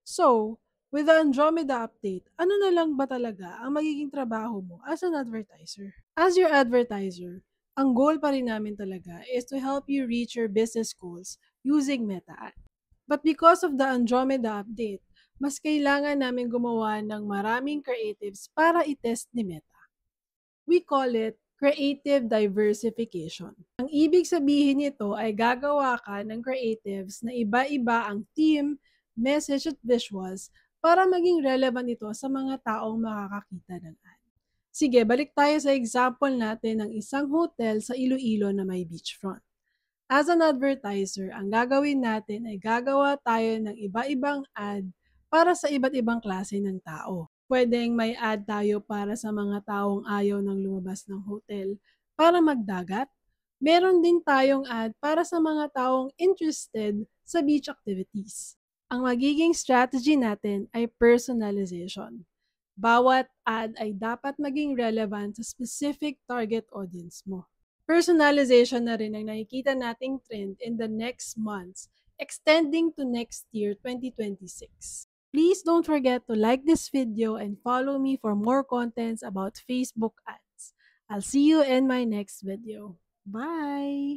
So, with the Andromeda update, ano na lang ba talaga ang magiging trabaho mo as an advertiser? As your advertiser, ang goal pa rin namin talaga is to help you reach your business goals using Meta Ads. But because of the Andromeda update, mas kailangan namin gumawa ng maraming creatives para i-test ni Meta. We call it creative diversification. Ang ibig sabihin nito ay gagawa ka ng creatives na iba-iba ang theme, message at visuals para maging relevant ito sa mga taong makakakita ng ad. Sige, balik tayo sa example natin ng isang hotel sa Iloilo na may beachfront. As an advertiser, ang gagawin natin ay gagawa tayo ng iba-ibang ad para sa iba't ibang klase ng tao. Pwedeng may ad tayo para sa mga taong ayaw ng lumabas ng hotel para magdagat. Meron din tayong ad para sa mga taong interested sa beach activities. Ang magiging strategy natin ay personalization. Bawat ad ay dapat maging relevant sa specific target audience mo. Personalization na rin ang nakikita nating trend in the next months, extending to next year, 2026. Please don't forget to like this video and follow me for more contents about Facebook ads. I'll see you in my next video. Bye!